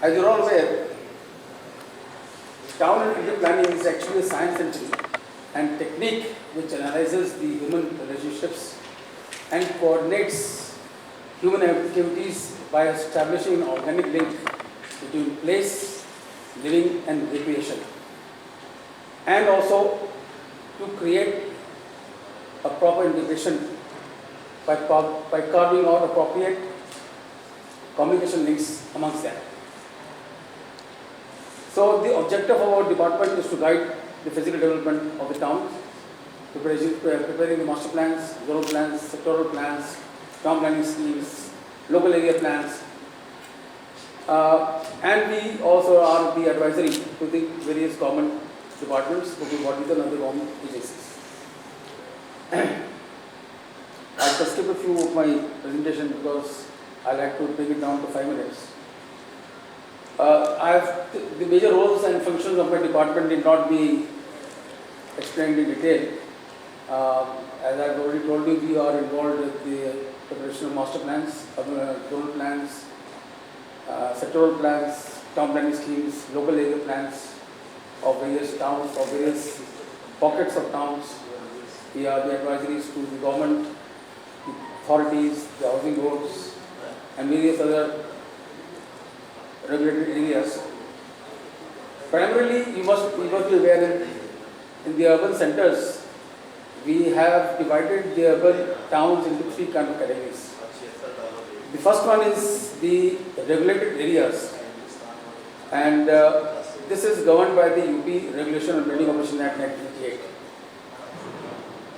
As you're all aware, town and area planning is actually a science and technique which analyzes the human relationships and coordinates human activities by establishing an organic link between place, living and recreation, and also to create a proper integration by carving out appropriate communication links amongst them. So the objective of our department is to guide the physical development of the town, preparing the master plans, zonal plans, sectoral plans, town planning schemes, local area plans, and we also are the advisory to the various government departments, local bodies and other government agencies. I'll just skip a few of my presentation because I like to bring it down to 5 minutes. The major roles and functions of my department need not be explained in detail. As I've already told you, we are involved with the preparation of master plans, zonal plans, sectoral plans, town planning schemes, local area plans of various towns, of various pockets of towns. We are the advisories to the government, the authorities, the housing boards, and various other regulated areas. Primarily, you must be aware that in the urban centers, we have divided the urban towns into 3 kind of categories. The first one is the regulated areas, and this is governed by the UP Regulation on Building Operation Act 1988.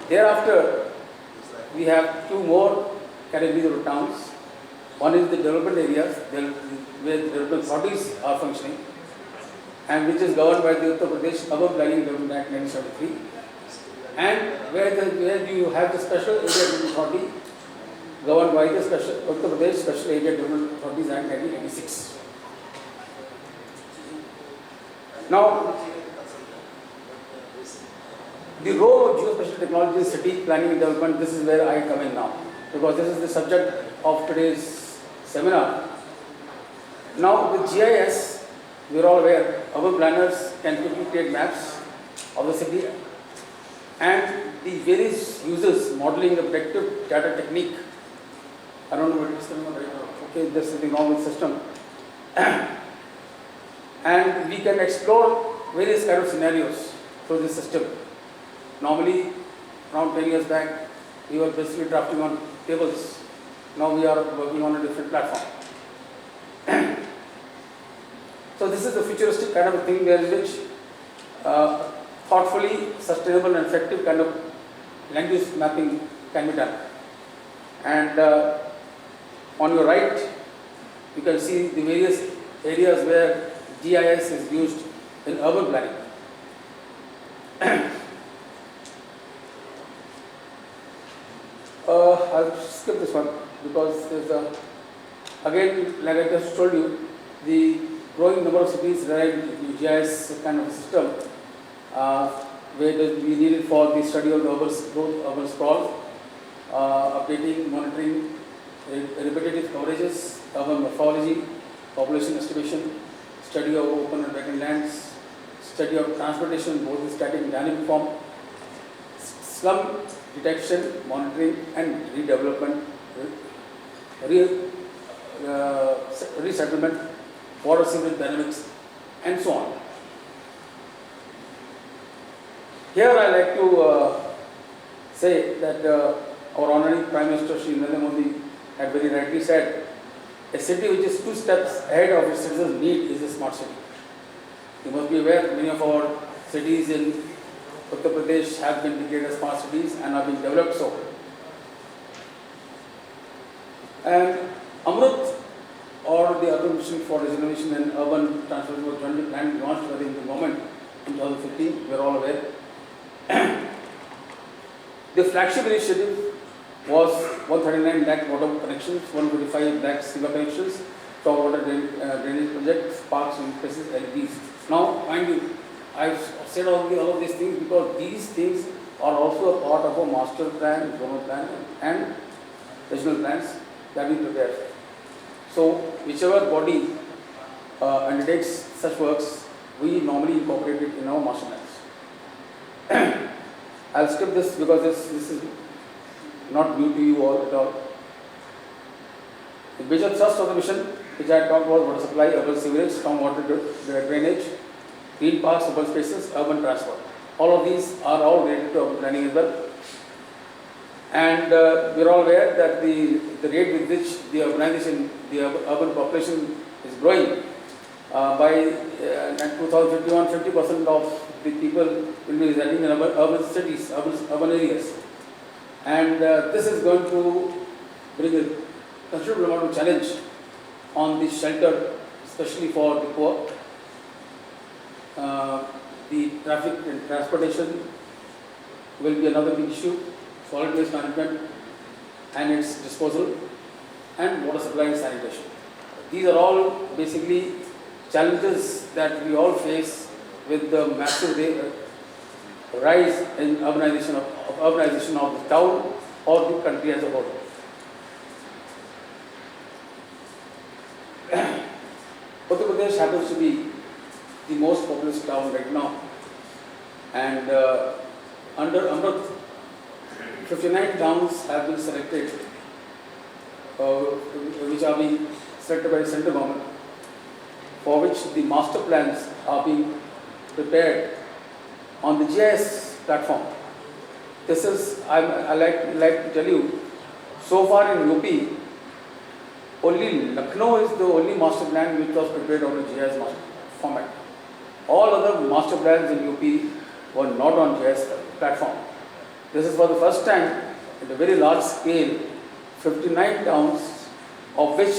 Thereafter, we have 2 more categories of towns. One is the development areas, where the development authorities are functioning, and which is governed by the Uttar Pradesh Urban Planning and Development Act 1973, and where you have the Special Area Development Authority governed by the Uttar Pradesh Special Area Development Authorities Act 1986. Now, the role of geospatial technology in city planning and development, this is where I come in now, because this is the subject of today's seminar. Now, with GIS, we are all aware, urban planners can quickly create maps of the city, and the various users modeling the predictive data technique. I don't know what is coming on right now. Okay, there's something wrong with the system. And we can explore various kind of scenarios through this system. Normally, around 10 years back, we were basically drafting on tables. Now we are working on a different platform. So this is the futuristic kind of a thing where in which thoughtfully, sustainable and effective kind of land use mapping can be done. And on your right, you can see the various areas where GIS is used in urban planning. I'll skip this one because there's again, like I just told you, the growing number of cities rely on GIS kind of system, where we need it for the study of the urban growth, urban sprawl, updating, monitoring, repetitive coverages, urban morphology, population estimation, study of open and vacant lands, study of transportation, both in static and dynamic form, slum detection, monitoring and redevelopment, resettlement, water sewerage dynamics, and so on. Here I like to say that our honorary Prime Minister Shri Narendra Modi had very rightly said, a city which is 2 steps ahead of its citizens' need is a smart city. You must be aware, many of our cities in Uttar Pradesh have been declared as smart cities and are being developed so. And Amrut, or the Urban Mission for Regeneration and Urban Transformation, was jointly planned and launched by the government in 2015, we are all aware. The flagship initiative was 139 lakh water connections, 125 lakh sewer connections, for water drainage projects, parks and places, LEDs. Now, mind you, I've said all of these things because these things are also a part of a master plan, zonal plan, and regional plans that we prepare. So, whichever body undertakes such works, we normally incorporate it in our master plans. I'll skip this because this is not new to you all at all. The major thrust of the mission, which I talked about, water supply, urban sewerage, stormwater drainage, green parks, open spaces, urban transport. All of these are all related to urban planning as well. And we are all aware that the rate with which the urbanization, the urban population is growing, by 2051, 50% of the people will be residing in urban cities, urban areas. And this is going to bring a considerable amount of challenge on the shelter, especially for the poor. The traffic and transportation will be another big issue, solid waste management and its disposal, and water supply and sanitation. These are all basically challenges that we all face with the massive rise in urbanization of the town or the country as a whole. Uttar Pradesh happens to be the most populous town right now, and under Amrit, 59 towns have been selected, which are being selected by the central government, for which the master plans are being prepared on the GIS platform. This is, I like to tell you, so far in UP, only Lucknow is the only master plan which was prepared on a GIS master format. All other master plans in UP were not on GIS platform. This is for the first time at a very large scale, 59 towns, of which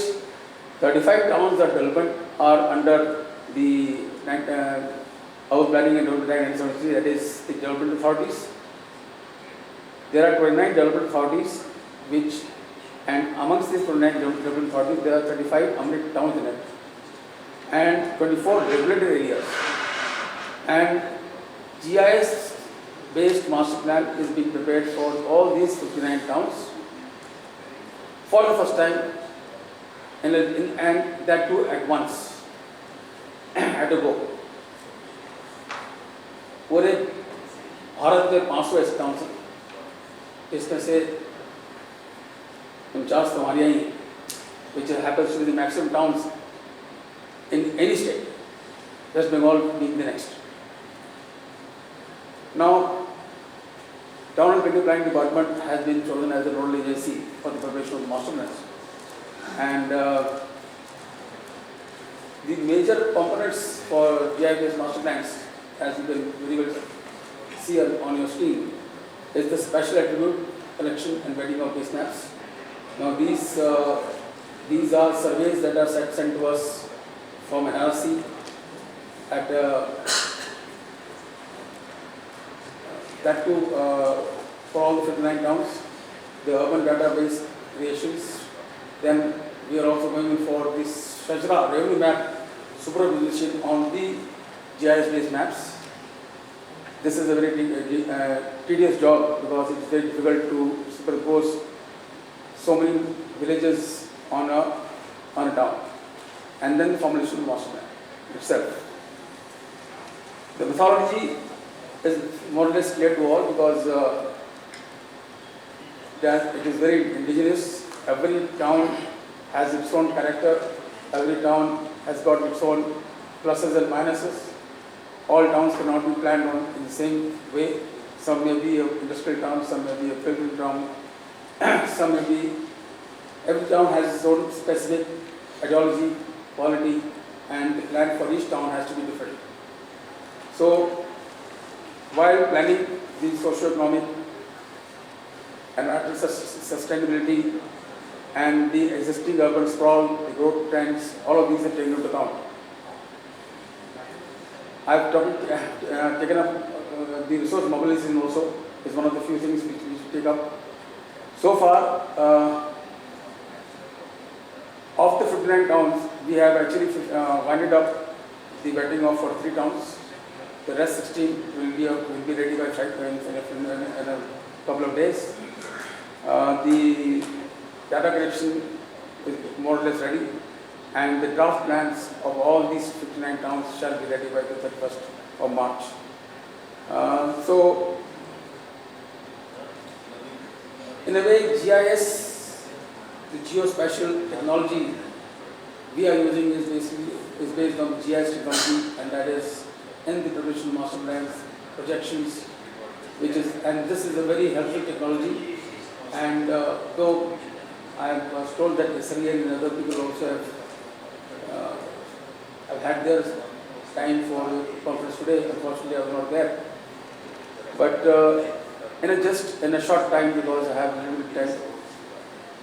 35 towns are development are under the Urban Planning and Development Act 1973, that is the development authorities. There are 29 development authorities which, and amongst these 29 development authorities there are 35 Amrit towns in it and 24 regulated areas. And GIS based master plan is being prepared for all these 59 towns for the first time, and that too at once, at a go. पूरे भारत में 500 ऐसे towns हैं, इसमें से 49 तो हमारे यहाँ, which happens to be the maximum towns in any state, West Bengal being the next. Now, Town and Country Planning Department has been chosen as the nodal agency for the preparation of the master plans. And the major components for GIS master plans, as you can very well see on your screen, is the special attribute collection and vetting of base maps. Now these are surveys that are sent to us from NRC at that too for all the 59 towns, the urban database creations. Then we are also going in for this Shajra revenue map superposition on the GIS based maps. This is a very tedious job because it is very difficult to superimpose so many villages on a town, and then the formulation of the master plan itself. The methodology is more or less clear to all because that it is very indigenous. Every town has its own character. Every town has got its own pluses and minuses. All towns cannot be planned on in the same way. Some may be an industrial town, some may be a pilgrim town, some may be. Every town has its own specific ideology, quality, and the plan for each town has to be different. So, while planning the socio-economic and sustainability and the existing urban sprawl, the growth trends, all of these are taken into account. I have taken up the resource mobilization also is one of the few things which we should take up. So far, of the 59 towns, we have actually winded up the vetting of 43 towns. The rest 16 will be ready by in a couple of days. The data collection is more or less ready. and the draft plans of all these 59 towns shall be ready by the 31st of March. So, in a way, GIS, the geospatial technology we are using is based on GIS technology, and that is in the provincial master plans, projections, and this is a very helpful technology. And though I was told that SRA and other people also have had their time for the conference today, unfortunately I was not there. But in a short time, because I have a little bit time,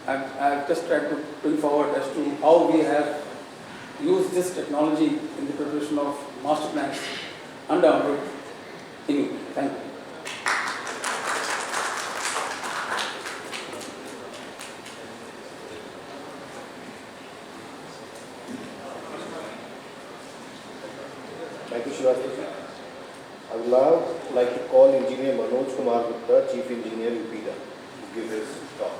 I've just tried to bring forward as to how we have used this technology in the preparation of master plans under AMRUT in UP. Thank you. Thank you, Srivastava. I would now like to call Engineer Manoj Kumar Gupta, Chief Engineer, UPEDA, to give his talk.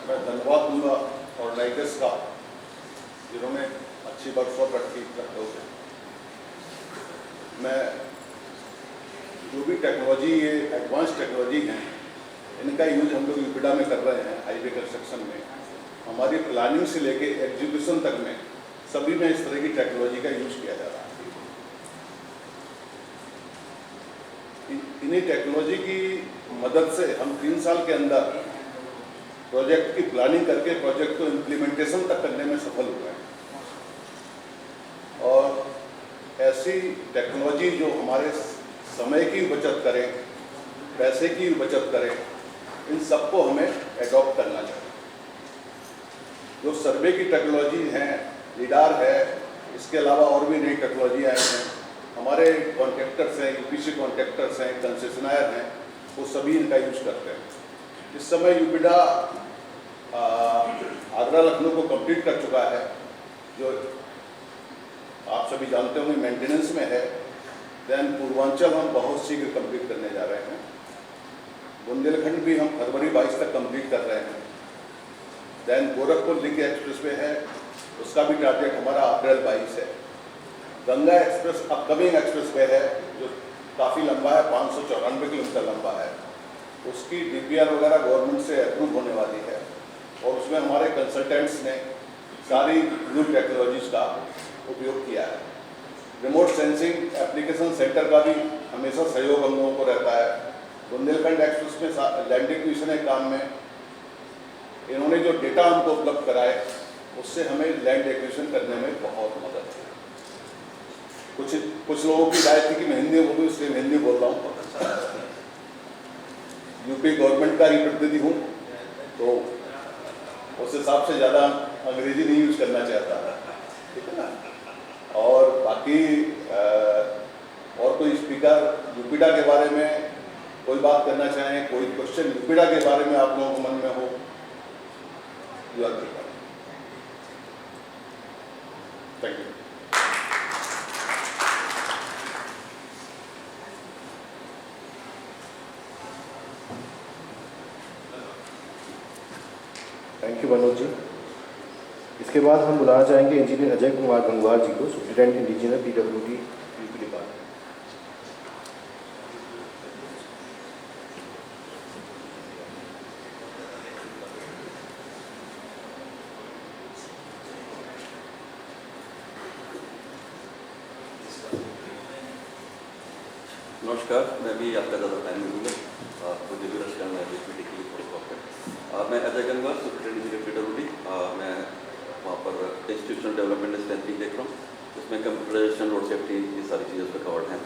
मैं धन्यवाद दूंगा organisers का जिन्होंने अच्छी workshop रखी करते हुए। मैं जो भी टेक्नोलॉजी ये एडवांस टेक्नोलॉजी हैं इनका यूज हम लोग यूपीडा में कर रहे हैं। हाईवे कंस्ट्रक्शन में हमारी प्लानिंग से लेके एग्जीक्यूशन तक में सभी में इस तरह की टेक्नोलॉजी का यूज किया जा रहा है। इन्हीं टेक्नोलॉजी की मदद से हम 3 साल के अंदर प्रोजेक्ट की प्लानिंग करके प्रोजेक्ट को इम्प्लीमेंटेशन तक करने में सफल हुए हैं। और ऐसी टेक्नोलॉजी जो हमारे समय की बचत करें, पैसे की बचत करें, इन सबको हमें एडॉप्ट करना चाहिए। जो सर्वे की टेक्नोलॉजी हैं, लीडार है, इसके अलावा और भी नई टेक्नोलॉजी आई हैं। हमारे कॉन्ट्रैक्टर्स हैं, यूपीसी कॉन्ट्रैक्टर्स हैं, कंसेशनायर हैं, वो सभी इनका यूज करते हैं। इस समय यूपीडा आगरा लखनऊ को कंप्लीट कर चुका है, जो आप सभी जानते होंगे मेंटेनेंस में है। दैन पूर्वांचल हम बहुत शीघ्र कंप्लीट करने जा रहे हैं। बुंदेलखंड भी हम फरवरी 22 तक कंप्लीट कर रहे हैं। दैन गोरखपुर लिंक एक्सप्रेसवे है, उसका भी टारगेट हमारा अप्रैल 22 है। गंगा एक्सप्रेस अपकमिंग एक्सप्रेसवे है जो काफ़ी लंबा है, 594 किलोमीटर लंबा है। उसकी डीपीआर वगैरह गवर्नमेंट से अप्रूव होने वाली है और उसमें हमारे कंसल्टेंट्स ने सारी न्यू टेक्नोलॉजीज का उपयोग किया है। रिमोट सेंसिंग एप्लीकेशन सेंटर का भी हमेशा सहयोग हम लोगों को रहता है। बुंदेलखंड एक्सप्रेस में लैंड एक्विजिशन के काम में इन्होंने जो डेटा हमको उपलब्ध कराए उससे हमें लैंड एक्विजिशन करने में बहुत मदद है। कुछ लोगों की राय थी कि मैं हिंदी बोलूँ, इसलिए मैं हिंदी बोल रहा हूँ। यूपी गवर्नमेंट का रिप्रेजेंटेटिव हूँ तो उस हिसाब से ज़्यादा अंग्रेजी नहीं यूज करना चाहता, ठीक है ना। और बाकी और कोई स्पीकर यूपीडा के बारे में कोई बात करना चाहें, कोई क्वेश्चन यूपीडा के बारे में आप लोगों को मन में हो, you are welcome. Thank you. Thank you Manoj ji. इसके बाद हम बुलाना चाहेंगे इंजीनियर अजय कुमार गंगवार जी को, superintendent engineer PWD UP department. नमस्कार, मैं भी आपका ज़्यादा टाइम नहीं लूँगा, मुझे भी रश करना है मीटिंग के लिए थोड़ा। मैं Ajay Gangwar, superintendent engineer PWD। मैं वहाँ पर इंस्टीट्यूशनल डेवलपमेंट एंड स्ट्रेंथनिंग देख रहा हूँ, जिसमें कंप्यूटराइजेशन, रोड सेफ्टी, ये सारी चीज़ें उसमें कवर्ड हैं।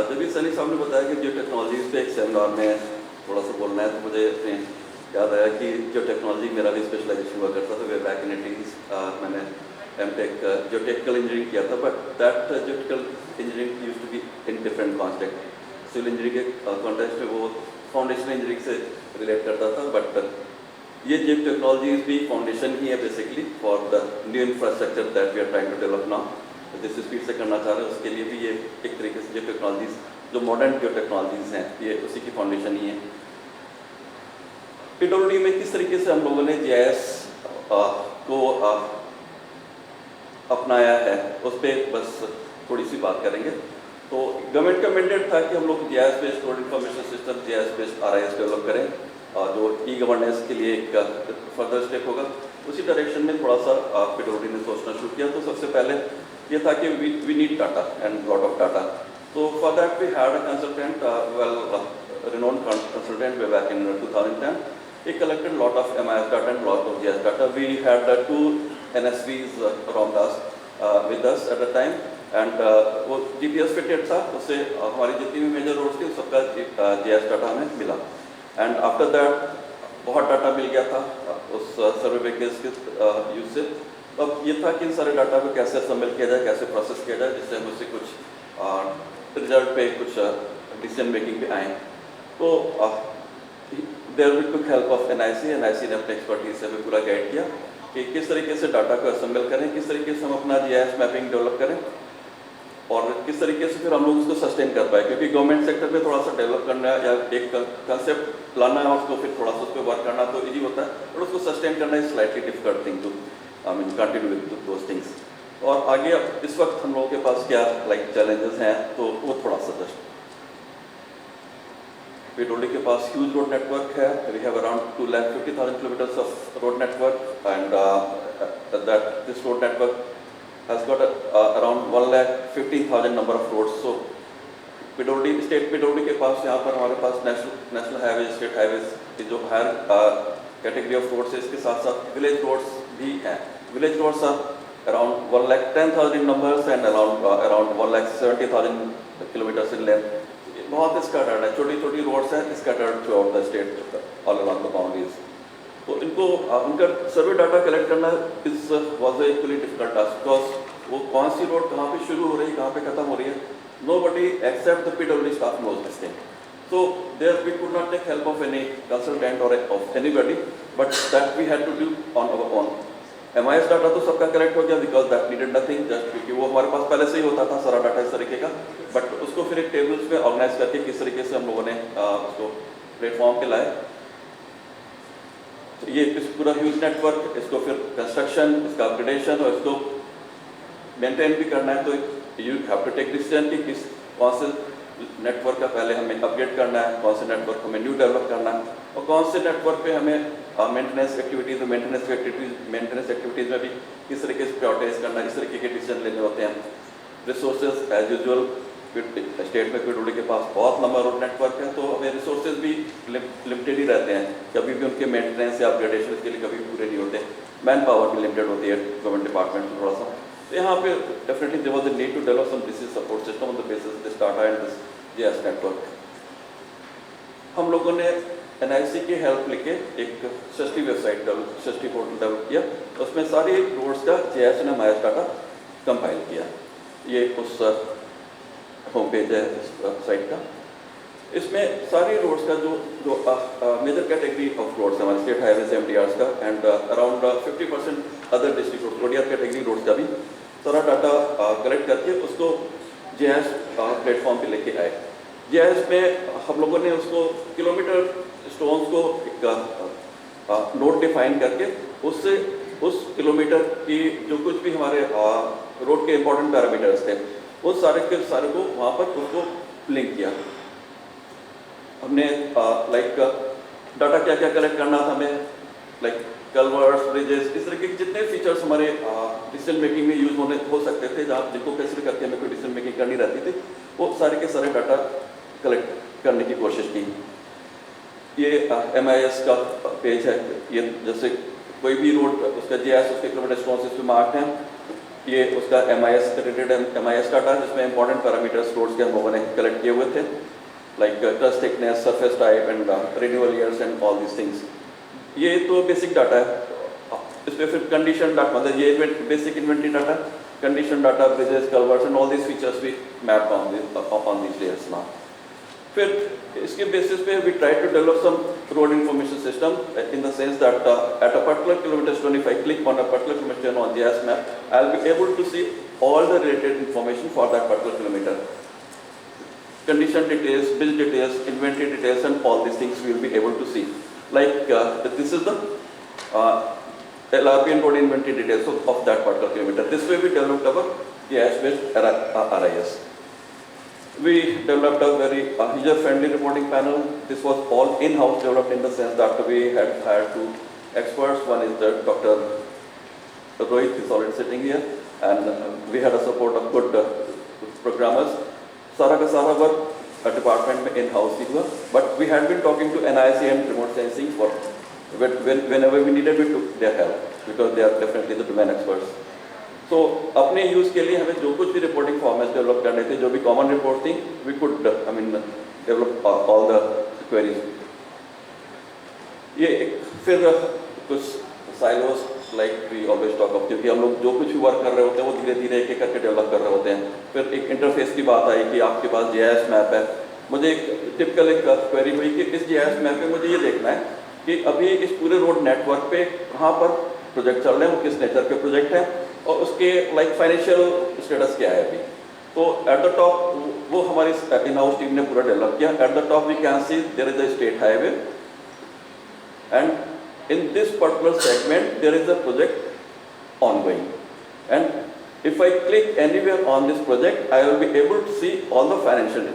जब भी सनी साहब ने बताया कि जो टेक्नोलॉजीज़ पे एक सेमिनार में थोड़ा सा बोलना है, तो मुझे याद आया कि जो टेक्नोलॉजी मेरा भी स्पेशलाइजेशन हुआ करता था वे बैक इन 80s। मैंने एमटेक जो टेक्निकल इंजीनियरिंग किया था, बट दैट जो technical engineering used to be in different context. Civil engineering के कॉन्टेक्स्ट में वो फाउंडेशन इंजीनियरिंग से रिलेट करता था, बट ये JIT टेक्नोलॉजीज भी फाउंडेशन ही है basically for the new infrastructure that we are trying to develop now. जिस स्पीड से करना चाह रहे हैं उसके लिए भी ये एक तरीके से JIT टेक्नोलॉजीज जो मॉडर्न जो टेक्नोलॉजीज हैं ये उसी की फाउंडेशन ही है। PWD में किस तरीके से हम लोगों ने GIS को अपनाया है उस पर बस थोड़ी सी बात करेंगे। तो गवर्नमेंट का मैंडेट था कि हम लोग GIS based road information system, GIS based RIS develop करें जो ई-गवर्नेंस के लिए एक फर्दर स्टेप होगा। उसी डायरेक्शन में थोड़ा सा PWD ने सोचना शुरू किया। तो सबसे पहले ये था कि we need data and lot of data. तो for that we had a consultant, renowned consultant way back in 2010. He collected a lot of MIS data and lot of GIS data. We had 2 NSVs around us with us at the time, and वो GPS fitted था, उससे हमारी जितनी भी major roads थी सबका GIS data हमें मिला। एंड आफ्टर दैट बहुत डाटा मिल गया था उस सर्वे पैकेज के यूज से। अब ये था कि इन सारे डाटा को कैसे असेंबल किया जाए, कैसे प्रोसेस किया जाए, जिससे हम उससे कुछ रिजल्ट पे, कुछ डिसीजन मेकिंग पे आए। तो there we took help of NIC ने अपने एक्सपर्टीज से हमें पूरा गाइड किया कि किस तरीके से डाटा को असेंबल करें, किस तरीके से हम अपना GIS मैपिंग डेवलप करें और किस तरीके से फिर हम लोग उसको सस्टेन कर पाए। क्योंकि गवर्नमेंट सेक्टर में थोड़ा सा डेवलप करना या एक कंसेप्ट लाना है उसको फिर थोड़ा सा उस पर वर्क करना तो इजी होता है, और उसको सस्टेन करना is slightly difficult thing to continue with those things. और आगे अब इस वक्त हम लोगों के पास क्या चैलेंजेस हैं तो वो थोड़ा सा जस्ट PWD के पास ह्यूज रोड नेटवर्क है। We have around 250,000 kilometres of road network and that this road network has got around 1,15,000 number of roads. So PWD state PWD के पास यहाँ पर हमारे पास नेशनल हाईवे, स्टेट हाईवे जो हायर कैटेगरी ऑफ रोड्स है, इसके साथ साथ विलेज रोड्स भी हैं। Village roads are around 1,10,000 numbers and around 1,70,000 kilometres in length. बहुत स्कैटर्ड है, छोटी छोटी रोड्स हैं scattered through out the state all along the boundaries. तो इनको उनका सर्वे डाटा कलेक्ट करना is was equally difficult task, because वो कौन सी रोड कहाँ पे शुरू हो रही है, कहाँ पे खत्म हो रही है, nobody except the PWD staff knows this thing. So there we could not take help of any consultant or of anybody, but that we had to do on our own. MIS data तो सबका collect हो गया because that needed nothing, just क्योंकि वो हमारे पास पहले से ही होता था सारा डाटा इस तरीके का, बट उसको फिर एक टेबल्स में ऑर्गेनाइज करके किस तरीके से हम लोगों ने उसको प्लेटफॉर्म पे लाए। तो ये इस पूरा ह्यूज नेटवर्क, इसको फिर कंस्ट्रक्शन, इसका अपग्रेडेशन और इसको मेंटेन भी करना है। तो you have to take decision कि किस कौन से नेटवर्क का पहले हमें अपग्रेड करना है, कौन से नेटवर्क हमें न्यू डेवलप करना है, और कौन से नेटवर्क पे हमें मेंटेनेंस एक्टिविटीज़ में भी किस तरीके से प्रायोरिटाइज करना है, इस तरीके के डिसीजन लेने होते हैं। रिसोर्सेज एज यूजुअल स्टेट में PWD के पास बहुत लंबा रोड नेटवर्क है, तो हमें रिसोर्सेज भी लिमिटेड ही रहते हैं, कभी भी उनके मेंटेनेंस या अपग्रेडेशन के लिए कभी पूरे नहीं होते। मैन पावर भी लिमिटेड होती है गवर्नमेंट डिपार्टमेंट में थोड़ा सा। तो यहाँ पे definitely there was a need to develop some decision support system on the basis of this data and this GIS network. हम लोगों ने NIC की हेल्प लेके एक Srishti website Srishti portal develop किया, उसमें सारी रोड्स का GIS और MIS डाटा कंपाइल किया। ये उस होम पेज है इस साइट का। इसमें सारी रोड्स का जो मेजर कैटेगरी ऑफ रोड्स हमारे स्टेट हाईवेज MTRs का and around 50% other district road ODR category roads का भी सारा डाटा कलेक्ट करके उसको GIS प्लेटफॉर्म पे लेके आए। GIS में हम लोगों ने उसको किलोमीटर स्टोन्स को एक नोट डिफाइन करके उससे उस किलोमीटर की जो कुछ भी हमारे रोड के इंपॉर्टेंट पैरामीटर्स थे उस सारे के सारे को वहाँ पर उसको लिंक किया। हमने लाइक डाटा क्या क्या कलेक्ट करना था हमें, लाइक कल्वर्ट्स, ब्रिजेस, इस तरह के जितने फीचर्स हमारे डिसीजन मेकिंग में यूज हो सकते थे, जहाँ जिनको कैसे करके हमें कोई डिसीजन मेकिंग करनी रहती थी, वो सारे के सारे डाटा कलेक्ट करने की कोशिश की। ये MIS का पेज है, ये जैसे कोई भी रोड उसका GIS उसके किलोमीटर स्टोन्स इसमें मार्क्ड हैं। ये उसका MIS रिलेटेड MIS डाटा जिसमें इंपॉर्टेंट पैरामीटर्स रोड्स के हम लोगों ने कलेक्ट किए हुए थे, like crust thickness, surface type and renewal years and all these things. ये तो बेसिक डाटा है। इसमें फिर कंडीशन डाटा, मतलब ये basic inventory data, condition data, bridges, culverts and all these features भी map on these layers now. फिर इसके बेसिस पे we try to develop some road information system in the sense that at a particular kilometre 25 click on a particular kilometre on GIS map, I'll be able to see all the related information for that particular kilometer. Condition details, bill details, inventory details, and all these things we will be able to see. Like this is the LRP and road inventory details of that particular kilometer. This way we developed our GIS-based RIS. We developed a very user-friendly reporting panel. This was all in-house developed in the sense that we had hired two experts. One is the Dr. Rohit, who is already sitting here, and we had a support of good programmers. सारा का सारा work department में in-house ही हुआ, but we had been talking to NIC and remote sensing for whenever we needed, we took their help because they are definitely the domain experts. So अपने use के लिए हमें जो कुछ भी रिपोर्टिंग फॉर्मेट्स डेवलप करने थे, जो भी कॉमन रिपोर्ट थी, we could develop all the queries. ये फिर कुछ silos like we always talk of, क्योंकि हम लोग जो कुछ भी वर्क कर रहे होते हैं वो धीरे धीरे एक एक करके डेवलप कर रहे होते हैं. फिर एक इंटरफेस की बात आई कि आपके पास GIS मैप है. मुझे एक टिपिकल एक क्वेरी हुई कि इस GIS मैप पे मुझे ये देखना है कि अभी इस पूरे रोड नेटवर्क पे कहाँ पर प्रोजेक्ट चल रहे हैं, वो किस नेचर के प्रोजेक्ट हैं और उसके लाइक फाइनेंशियल स्टेटस क्या है अभी. तो एट द टॉप वो हमारी इन हाउस टीम ने पूरा डेवलप किया. At the top we can see there is a state highway and in this particular segment there is a project ongoing, and if I click anywhere on this project, I will be able to see all the financial.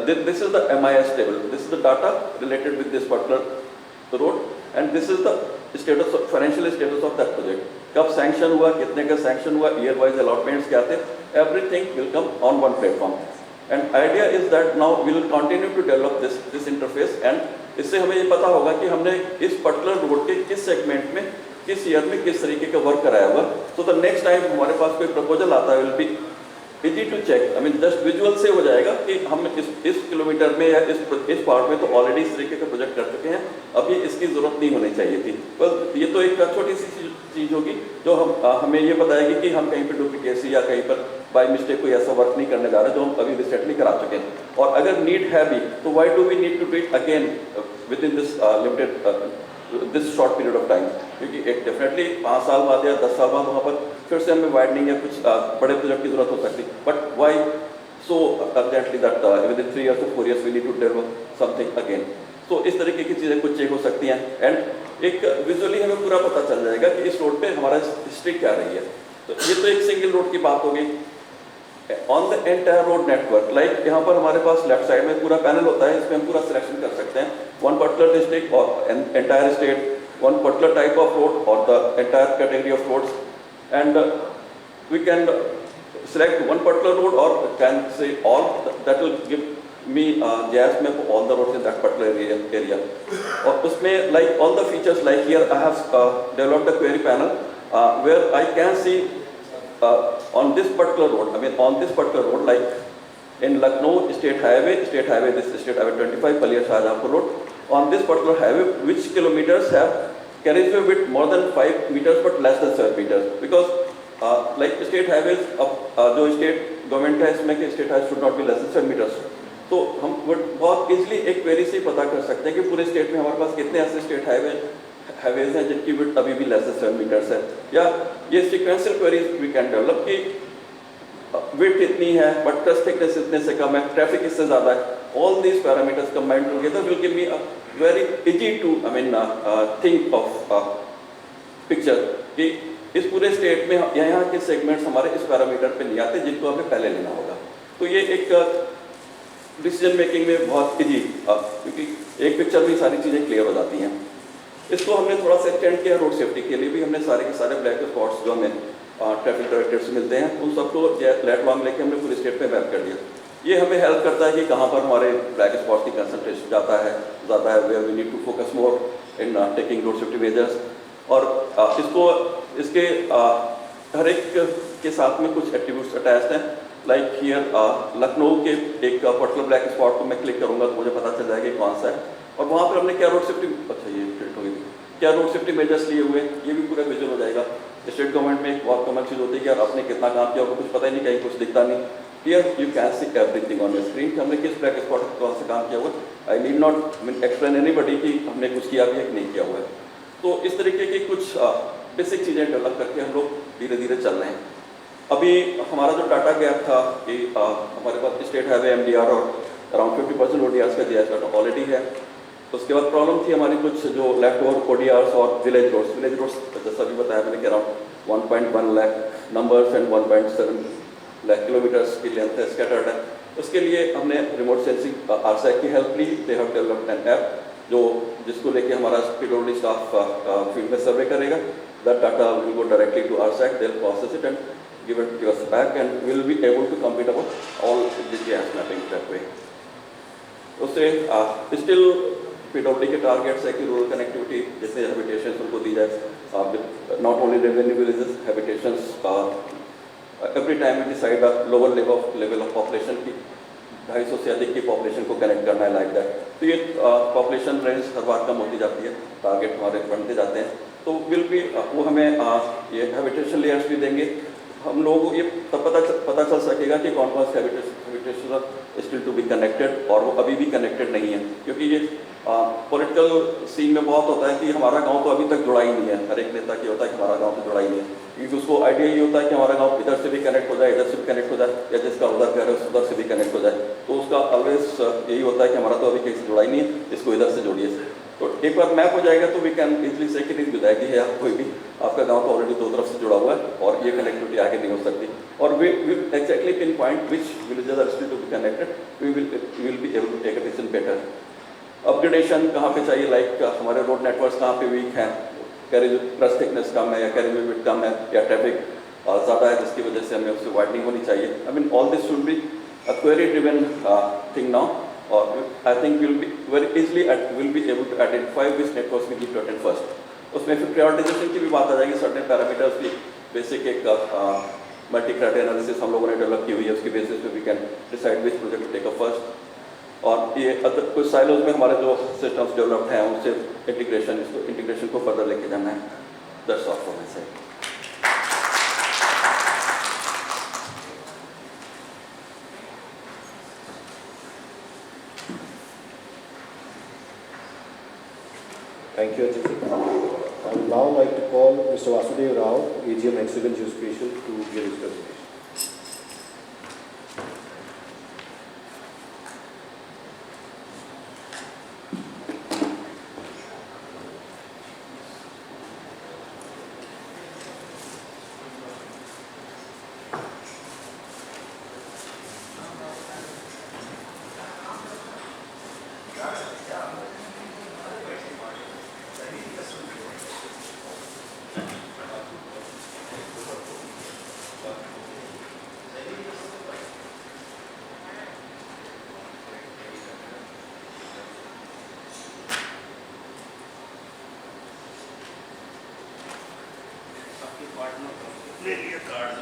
This is the MIS table. This is the data related with this particular road, and this is the status of financial status of that project. कब sanction हुआ, कितने का sanction हुआ, year wise allotments क्या थे, everything will come on one platform. And idea is that now we will continue to develop this interface, and इससे हमें ये पता होगा कि हमने इस पर्टिकुलर रोड के किस सेगमेंट में किस ईयर में किस तरीके का वर्क कराया हुआ. सो द नेक्स्ट टाइम हमारे पास कोई प्रपोजल आता है will be easy to check. I mean just visual से हो जाएगा कि हम इस किलोमीटर में या इस पार्ट में तो ऑलरेडी इस तरीके का प्रोजेक्ट कर चुके हैं, अभी इसकी ज़रूरत नहीं होनी चाहिए थी. बस ये तो एक छोटी सी चीज़ होगी जो हमें ये बताएगी कि हम कहीं पर डुप्लीकेसी या कहीं पर बाय मिस्टेक कोई ऐसा वर्क नहीं करने जा रहे जो हम अभी रिसेंटली करा चुके हैं. और अगर नीड है भी तो why do we need to do it again within this limited this short period of time. क्योंकि एक डेफिनेटली 5 साल बाद या 10 साल बाद वहाँ पर फिर से हमें वाइडनिंग या कुछ बड़े प्रोजेक्ट की जरूरत हो सकती. But why so urgently that within 3 years to 4 years we need to develop something again. तो इस तरीके की चीज़ें कुछ चेक हो सकती हैं, एंड एक विजुअली हमें पूरा पता चल जाएगा कि इस रोड पे हमारा हिस्ट्री क्या रही है. तो ये तो एक सिंगल रोड की बात हो गई. On the entire road network, like यहाँ पर हमारे पास लेफ्ट साइड में पूरा पैनल होता है, इसमें हम पूरा सिलेक्शन कर सकते हैं वन पर्टिकुलर डिस्ट्रिक्ट और entire state, one particular type of road और the entire category of roads, and we can select one particular road or can say all. That will give me GIS map of all the roads in that particular area. और उसमें like all the features, like here I have developed a query panel where I can see on this particular road, I mean on this particular road, like in Lucknow State Highway, this State Highway 25, Palia Shahjahanpur Road, on this particular highway, which kilometers have carriageway width more than 5 meters but less than 7 meters, because like state highways, जो state government है इसमें कि state highway should not be less than 7 metres. तो हम बहुत easily एक query से पता कर सकते हैं कि पूरे स्टेट में हमारे पास कितने ऐसे स्टेट हाईवेज हैं जिनकी विड्थ अभी भी लेस देन 7 मीटर्स है. या ये sequential queries we can develop कि विड्थ इतनी है बट ट्रस्ट थिकनेस इतने से कम है, ट्रैफिक इससे ज़्यादा है. All these parameters combined together will give me a very easy to think of picture कि इस पूरे स्टेट में यहाँ के सेगमेंट्स हमारे इस पैरामीटर पे नहीं आते जिनको हमें पहले लेना होगा. तो ये एक डिसीजन मेकिंग में बहुत इजी, क्योंकि एक पिक्चर में सारी चीज़ें क्लियर हो जाती हैं. इसको हमने थोड़ा सा एक्सटेंड किया रोड सेफ्टी के लिए भी. हमने सारे के सारे ब्लैक स्पॉट्स जो हमें ट्रैफिक डायरेक्टर से मिलते हैं उन सबको लेट वांग लेके हमने पूरे स्टेट पे मैप कर दिया. ये हमें हेल्प करता है कि कहाँ पर हमारे ब्लैक स्पॉट्स की कंसंट्रेशन ज़्यादा है, where we need to focus more in taking road safety measures. और इसके हर एक के साथ में कुछ एट्रीब्यूट्स अटैच्ड हैं. लाइक हियर लखनऊ के एक पर्टिकुलर ब्लैक स्पॉट को मैं क्लिक करूंगा तो मुझे पता चल जाएगा कि कौन सा है और वहाँ पर हमने क्या रोड सेफ्टी, अच्छा ये प्रिंट हो गई, क्या रोड सेफ्टी मेजर्स लिए हुए हैं, ये भी पूरा विजुअल हो जाएगा. स्टेट गवर्नमेंट में एक बहुत कॉमन चीज़ होती है कि यार आपने कितना काम किया, आपको कुछ पता ही नहीं, कहीं कुछ दिखता नहीं. Here you can see everything on the screen कि हमने किस ब्लैक स्पॉट कौन से काम किया हुआ है. I need not explain anybody कि हमने कुछ किया भी है कि नहीं किया हुआ है. तो इस तरीके की कुछ बेसिक चीज़ें डेवलप करके हम लोग धीरे धीरे चल रहे हैं. अभी हमारा जो डाटा गैप था कि हमारे पास स्टेट हाईवे MDR और अराउंड 50% ODRs का GIS डाटा ऑलरेडी है. उसके बाद प्रॉब्लम थी हमारी कुछ जो लेफ्ट ओवर ODRs और विलेज रोड्स जैसा भी बताया मैंने कि around 1.1 lakh numbers and 1.7 lakh kilometres की लेंथ है स्कैटर्ड है. उसके लिए हमने रिमोट सेंसिंग RSAC की हेल्प ली. They have developed an app जो जिसको लेके हमारा PWD स्टाफ फील्ड में सर्वे करेगा. That data will go directly to RSAC. They will process it and give it to us back and will be able to complete about all the GIS mapping that way. उससे still PWD के targets है कि rural connectivity जैसे habitation उनको दी जाए. Not only revenue villages habitations every time we decide lower level of population की 250 से अधिक की पॉपुलेशन को कनेक्ट करना है लाइक दैट. तो ये पॉपुलेशन रेंज हर बार कम होती जाती है, टारगेट हमारे बढ़ते जाते हैं. तो विल भी वो हमें ये हैबिटेशन लेयर्स भी देंगे. हम लोगों को ये तब पता चल सकेगा कि कौन कौन से habitation still to be connected और वो अभी भी कनेक्टेड नहीं है. क्योंकि ये पॉलिटिकल सीन में बहुत होता है कि हमारा गांव तो अभी तक जुड़ा ही नहीं है. हर एक नेता की होता है कि हमारा गांव तो जुड़ा ही नहीं है. क्योंकि उसको आइडिया ये होता है कि हमारा गांव इधर से भी कनेक्ट हो जाए, इधर से भी कनेक्ट हो जाए, या जिसका उधर घर है उधर से भी कनेक्ट हो जाए. तो उसका ऑलवेज यही होता है कि हमारा तो अभी कहीं से जुड़ा ही नहीं है, इसको इधर से जोड़िए. तो एक बार मैप हो जाएगा तो वी कैन इजली से कि नहीं विदायगी है कोई भी आपका गांव तो ऑलरेडी दो तरफ से जुड़ा हुआ है और ये कनेक्टिविटी आगे नहीं हो सकती. और we will exactly pinpoint which villages are still to be connected. We will be able to take a decision better. Upgradation कहाँ पे चाहिए, लाइक हमारे रोड नेटवर्क कहाँ पे वीक हैं, कैरेज क्रस्ट थिकनेस कम है या कैरेज विड्थ कम है या ट्रैफिक ज़्यादा है जिसकी वजह से हमें उससे वाइडनिंग होनी चाहिए. I mean all this should be a query driven thing now. Or I think we'll be very easily will be able to identify which networks we need to attend first. उसमें फिर prioritisation की भी बात आ जाएगी. Certain parameters की basic एक multi criteria analysis हम लोगों ने डेवलप की हुई है. उसकी बेसिस पे we can decide which project to take up first. और ये अदर कुछ साइलोज में हमारे जो सिस्टम्स डेवलप्ड हैं उनसे इंटीग्रेशन को फर्दर लेके जाना है. That's all for my side. Thank you, Ajay. I would now like to call Mr. Vasudev Rao, AGM Hexagon Geospatial, to give his presentation. ले लिया कार्ड